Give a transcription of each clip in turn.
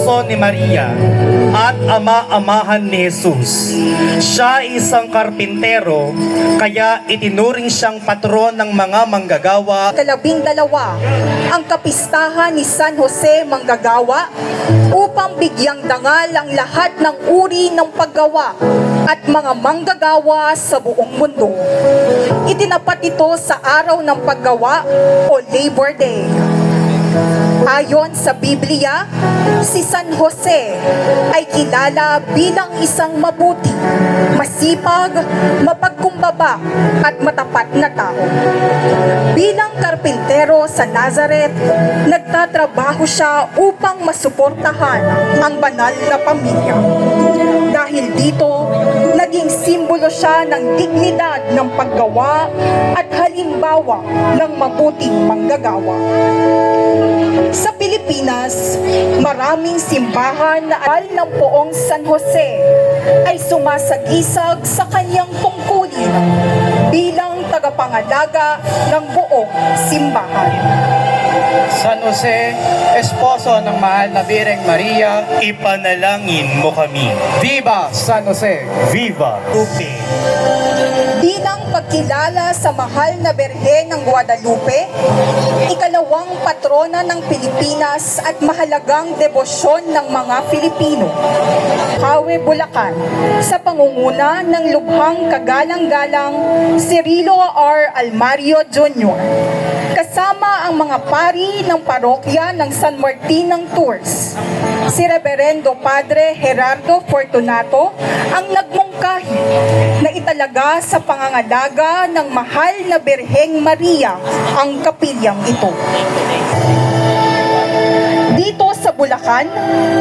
esposo ni Maria at ama-amahan ni Jesus. Siya ay isang karpintero, kaya itinuring siyang patron ng mga manggagawa. 12 ang kapistahan ni San Jose Manggagawa upang bigyang dangal ang lahat ng uri ng paggawa at mga manggagawa sa buong mundo. Itinapat ito sa araw ng paggawa o Labor Day. Ayon sa Biblia, si San Jose ay kilala bilang isang mabuti, masipag, mapagkumbaba at matapat na tao. Bilang karpintero sa Nazareth, nagtatrabaho siya upang masuportahan ang banal na pamilya. Dahil dito, naging simbolo siya ng dignidad ng paggawa at halimbawa ng mabuting manggagawa. Sa Pilipinas, maraming simbahan na aral ng poong San Jose ay sumasagisag sa kanyang tungkulin bilang tagapangalaga ng buong simbahan. San Jose, esposo ng mahal na Birheng Maria, Ipanalangin mo kami. Viva San Jose! Viva Upe! Bilang pagkilala sa mahal na Birhen ng Guadalupe, ikalawang patrona ng Pilipinas at mahalagang debosyon ng mga Pilipino, Hawe, Bulacan, sa pangunguna ng lubhang kagalang-galang Cirilo R. Almario Jr. Kasama ang mga pari ng parokya ng San Martin ng Tours, si Reverendo Padre Gerardo Fortunato ang nagmungkahi na italaga sa pangangalaga ng mahal na Birheng Maria ang kapilyang ito. Dito sa Bulacan,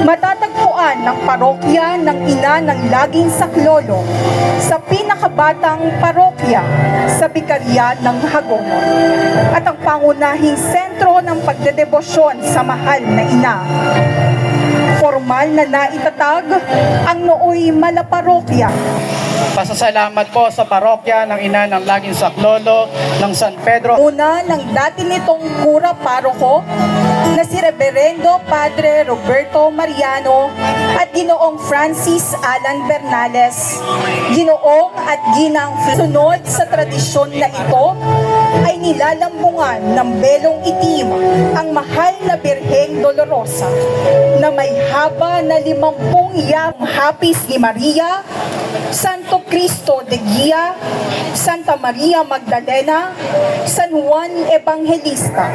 matatagpuan ng parokya ng Ina ng Laging Saklolo sa pinakabatang parokya sa Bikarya ng Hagonon at ang pangunahing sentro ng pagdedebosyon sa mahal na ina. Formal na naitatag ang nooy malaparokya. Pasasalamat po sa parokya ng Ina ng Laging Saklolo ng San Pedro. Una ng dati nitong kura paroko na si Reverendo Padre Roberto Mariano at Ginoong Francis Alan Bernales. Ginoong at ginang sunod sa tradisyon na ito ay nilalambungan ng belong itim ang mahal na Birheng Dolorosa na may haba na 50 yam hapis ni Maria, Santo Cristo de Guia, Santa Maria Magdalena, San Juan Evangelista,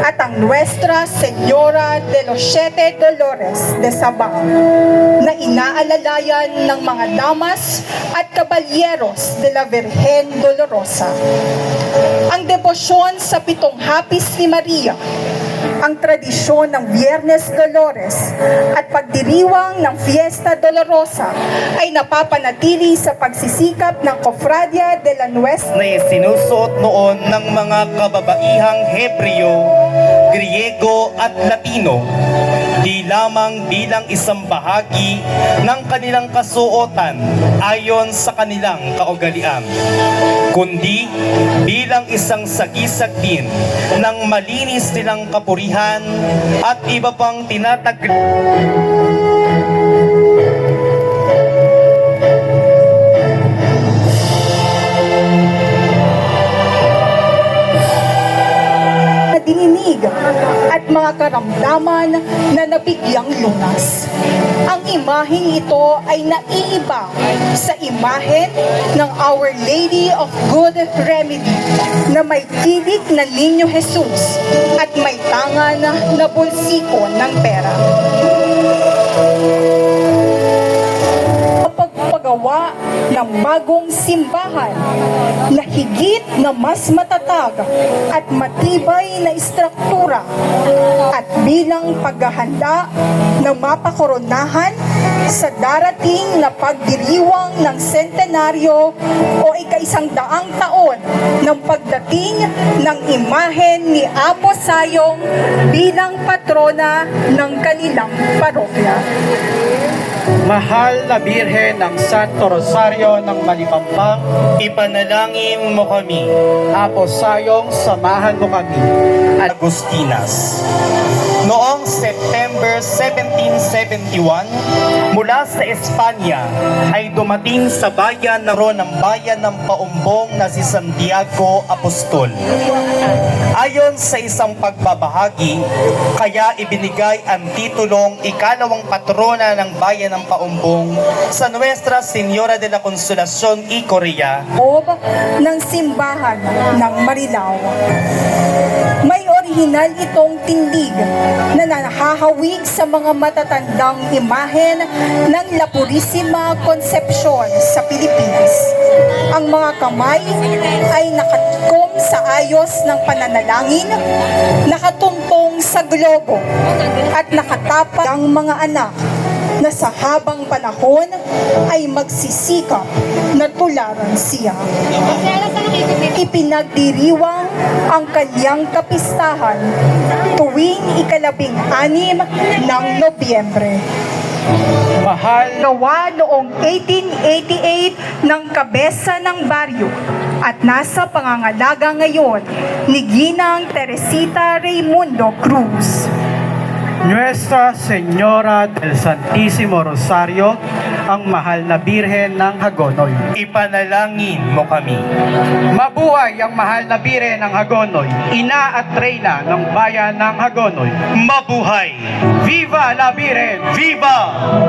at ang Nuestra Señora de los Siete Dolores de Sabang na inaalalayan ng mga damas at kabalyeros de la Virgen Dolorosa. Ang debosyon sa 7 hapis ni Maria, ang tradisyon ng Viernes Dolores at pagdiriwang ng Fiesta Dolorosa ay napapanatili sa pagsisikap ng Cofradia de la Nuestra Na sinusuot noon ng mga kababaihang Hebreo, Griego at Latino, di lamang bilang isang bahagi ng kanilang kasuotan ayon sa kanilang kaugalian, kundi bilang isang sagisag din ng malinis nilang kapurihan at iba pang tinatag dininig at mga karamdaman na nabigyang lunas. Ang imaheng ito ay naiiba sa imahen ng Our Lady of Good Remedy na may tilik na Niño Jesus at may tangan na bulsiko ng pera. Pagpagawa ng bagong simbahan na higit na mas matatag at matibay na istruktura at bilang paghahanda ng mapakoronahan sa darating na pagdiriwang ng sentenaryo o ika-100 taon ng pagdating ng imahen ni Apo Sayong bilang patrona ng kanilang parokya. Mahal na Birhen ng Santo Rosario ng Malipampang, ipanalangin mo kami. kami. Apo Sayong, samahan mo kami. Agustinas, Noong September 1771, mula sa Espanya ay dumating sa bayan na ron ng bayan ng Paumbong na si Santiago Apostol. Ayon sa isang pagbabahagi, kaya ibinigay ang titulong ikalawang patrona ng bayan ng Paumbong sa Nuestra Señora de la Consolación y Coria. loob ng simbahan ng Marilao. May orihinal itong tindig na nakahawig sa mga matatandang imahen ng La Purísima Concepcion sa Pilipinas. Ang mga kamay ay nakatikom sa ayos ng pananalangin, nakatuntong sa globo, at nakatapat ang mga anak na sa habang panahon ay magsisikap na tularan siya. Ipinagdiriwang ang kanyang kapistahan tuwing ika-16 ng Nobyembre. Mahal Gawa noong 1888 ng kabesa ng baryo at nasa pangangalaga ngayon ni Ginang Teresita Raimundo Cruz. Nuestra Señora del Santísimo Rosario, ang mahal na Birhen ng Hagonoy. Ipanalangin mo kami. Mabuhay ang mahal na Birhen ng Hagonoy, ina at reyna ng bayan ng Hagonoy. Mabuhay! Viva la Birhen! Viva!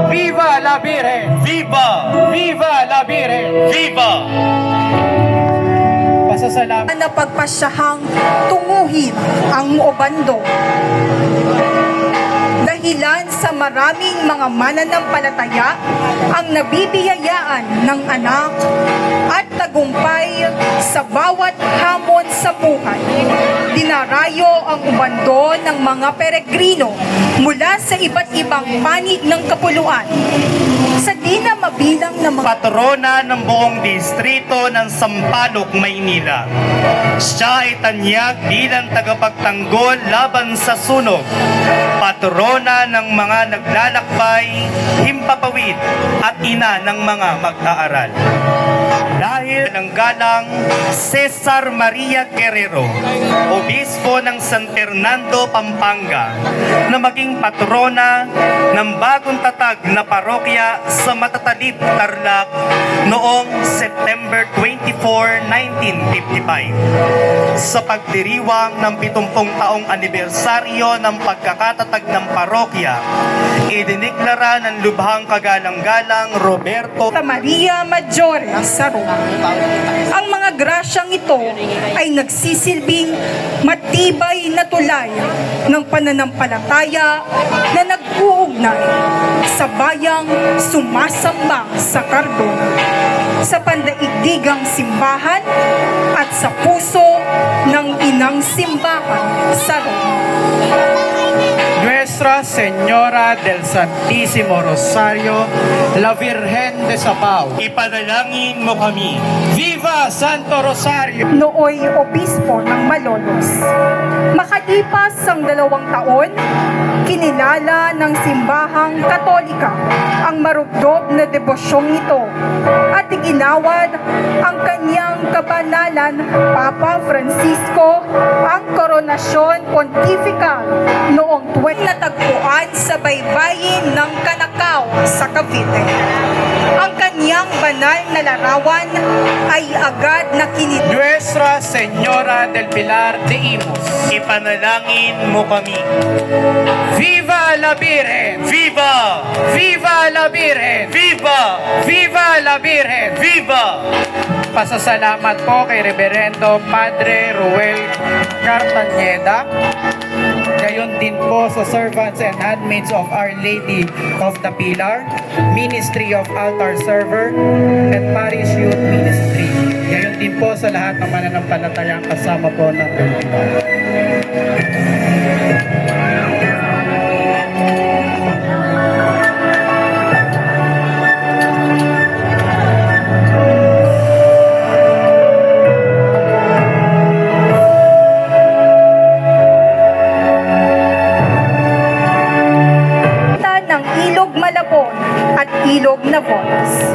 Viva la Birhen! Viva! Viva la Birhen! Viva! Pasasalamat Na pagpasyahang tunguhin ang obando. Dahilan sa maraming mga mananampalataya ang nabibiyayaan ng anak at tagumpay sa bawat hamon sa buhay. Dinarayo ang ubando ng mga peregrino mula sa iba't ibang panig ng kapuluan. Sa di na mabilang na mga Patrona ng buong distrito ng Sampaloc, Maynila. Siya ay tanyag bilang tagapagtanggol laban sa sunog. Patrona ng mga naglalakbay, himpapawid at ina ng mga mag-aaral. Dahil ng galang Cesar Maria Guerrero, obispo ng San Fernando, Pampanga, na maging patrona ng bagong tatag na parokya sa Matatalib, Tarlac noong September 24, 1955. Sa pagdiriwang ng 70 taong anibersaryo ng pagkakatatag ng parokya, idiniklara ng lubhang kagalang-galang Roberto Maria Maggiore sa Roma. Ang mga grasyang ito ay nagsisilbing matibay na tulay ng pananampalataya na nag-uugnay sa bayang sumasamba sa kardon, sa pandaigdigang simbahan at sa puso ng inang simbahan sa Roma. Nuestra Señora del Santísimo Rosario, la Virgen de Sabao. Ipanalangin mo kami. Viva Santo Rosario! Nooy obispo ng Malolos. Makalipas ang 2 taon, kinilala ng simbahang Katolika ang marugdob na debosyong ito at iginawad ang kanyang kabanalan Papa Francisco ang koronasyon pontifical noong 20 natagpuan sa baybayin ng Canacao sa Cavite. Ang kanyang banal na larawan ay agad na Nuestra Señora del Pilar de Imus. Ipanalangin mo kami. Viva la Virgen! Viva! Viva la Virgen! Viva! Viva la Virgen! Viva! Pasasalamat po kay Reverendo Padre Ruel Cartañeda. Gayon din po sa servants and handmaids of Our Lady of the Pilar, Ministry of Altar Server, and Parish Youth Ministry. Gayon din po sa lahat ng mananampalatayang kasama po ng Pilar. ng Ilog Malabon at Ilog Navotas.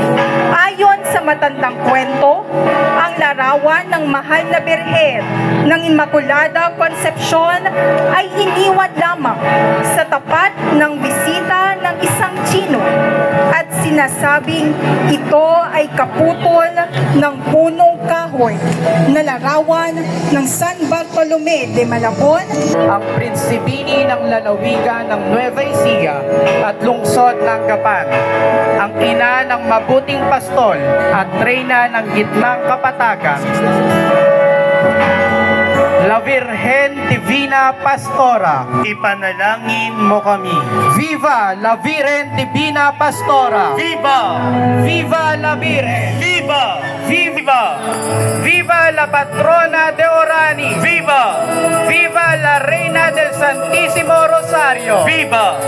Ayon sa matandang kwento, ang larawan larawan ng mahal na birhen ng Immaculada Concepcion ay iniwan lamang sa tapat ng bisita ng isang Tsino at sinasabing ito ay kaputol ng punong kahoy na larawan ng San Bartolome de Malabon, ang prinsipini ng lalawigan ng Nueva Ecija at lungsod ng Gapan, ang ina ng mabuting pastol at reyna ng gitnang kapatagan, La Virgen Divina Pastora. Ipanalangin mo kami. Viva la Virgen Divina Pastora! Viva! Viva la Virgen! Viva! Viva! Viva la patrona de Orani! Viva! Viva la Reina del Santísimo Rosario! Viva!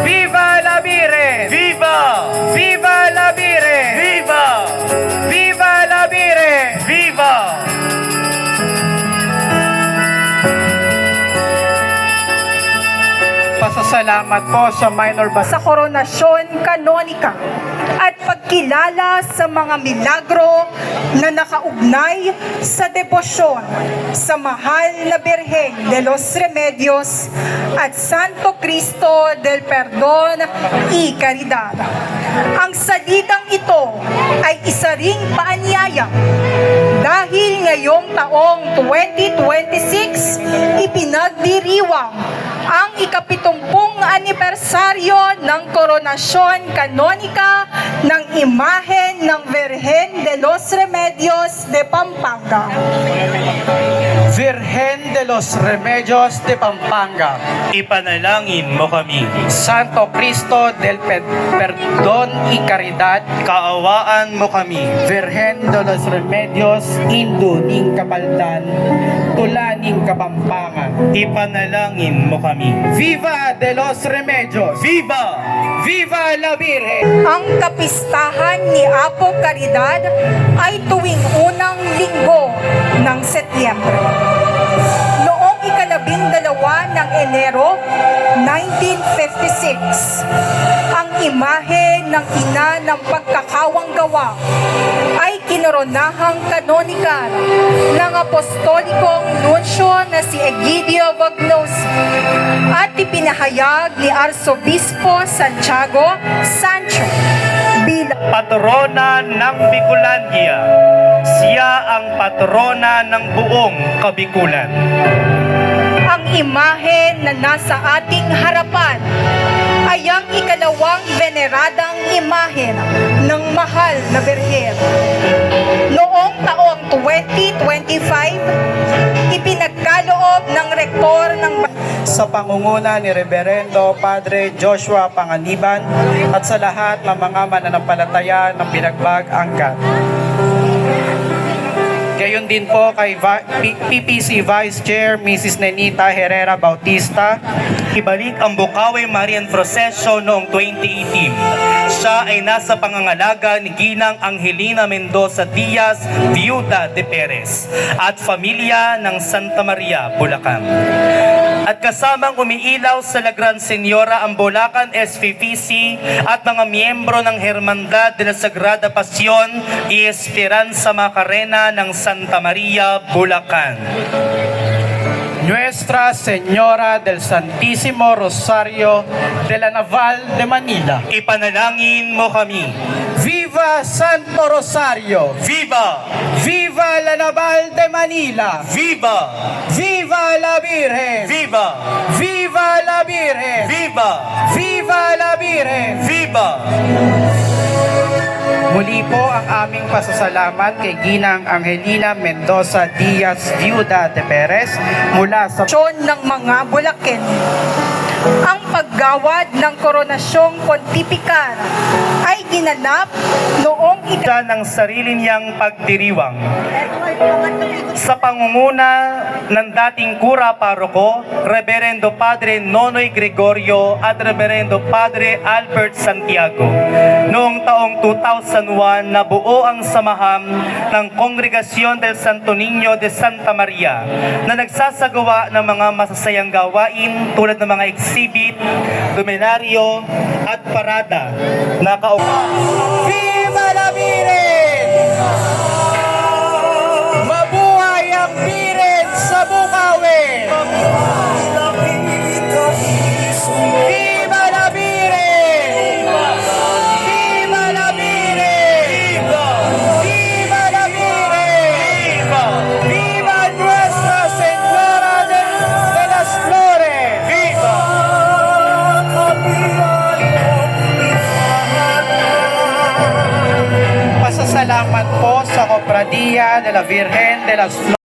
Viva la Virgen! Viva! Viva la Virgen! Viva! Viva la Virgen! Viva! Pasasalamat po sa minor sa koronasyon kanonika at pagkilala sa mga milagro na nakaugnay sa debosyon sa mahal na Birhen de los Remedios at Santo Cristo del Perdón y Caridad. Ang salitang ito ay isa ring paanyaya dahil ngayong taong 2026 ipinagdiriwang ang ikapitumpung anibersaryo ng koronasyon kanonika ng imahen ng Virgen de los Remedios de Pampanga. Virgen de los Remedios de Pampanga, Ipanalangin mo kami. Santo Cristo del Perdón y Caridad, Kaawaan mo kami. Virgen de los Remedios, Indo ning Kapaldan, Tula ning Kapampangan. Ipanalangin mo kami. Viva de los Remedios! Viva! Viva la Virgen! Ang kapistahan ni Apo Caridad ay tuwing unang linggo ng Setyembre. Noong ikalabindalawa ng Enero 1956, ang imahe ng ina ng pagkakawang gawa ay kinoronahang kanonikal ng apostolikong nunsyo na si Egidio Vagnosi at ipinahayag ni Arsobispo Santiago Sancho bilang Patrona ng Bicolandia. Siya ang patrona ng buong Kabikulan. ang imahe na nasa ating harapan ay ang ikalawang veneradang imahe ng mahal na Birhen. Noong taong 2025, ipinagkaloob ng rektor ng sa pangunguna ni Reverendo Padre Joshua Panganiban at sa lahat ng mga mananampalataya ng Binagbag Angkat. Gayon din po kay PPC Vice Chair Mrs. Nenita Herrera Bautista. Ibalik ang Bukawi Marian Procession noong 2018. Siya ay nasa pangangalaga ni Ginang Angelina Mendoza Diaz, Viuda de Perez, at pamilya ng Santa Maria, Bulacan. At kasamang umiilaw sa La Gran Señora ang Bulacan SPPC at mga miyembro ng Hermandad de la Sagrada Pasión y Esperanza Macarena ng Santa Maria, Bulacan. Nuestra Señora del Santísimo Rosario de la Naval de Manila. Ipanalangin mo kami. Viva Santo Rosario! Viva! Viva la Naval de Manila! Viva! Viva la Virgen! Viva! Viva la Virgen! Viva! Viva la Virgen! Viva! Muli po ang aming pasasalamat kay Ginang Angelina Mendoza Diaz, Viuda de Perez, mula sa ng mga Bulaken. Ang paggawad ng koronasyong pontifikal ay ginanap noong Siya ng sarili niyang pagdiriwang. Sa pangunguna ng dating kura paroko, Reverendo Padre Nonoy Gregorio at Reverendo Padre Albert Santiago. Noong taong 2001, nabuo ang samahan ng Kongregasyon del Santo Niño de Santa Maria na nagsasagawa ng mga masasayang gawain tulad ng mga exhibit, domenaryo at parada na Viva la Virgen! Dia de la Virgen de las Flores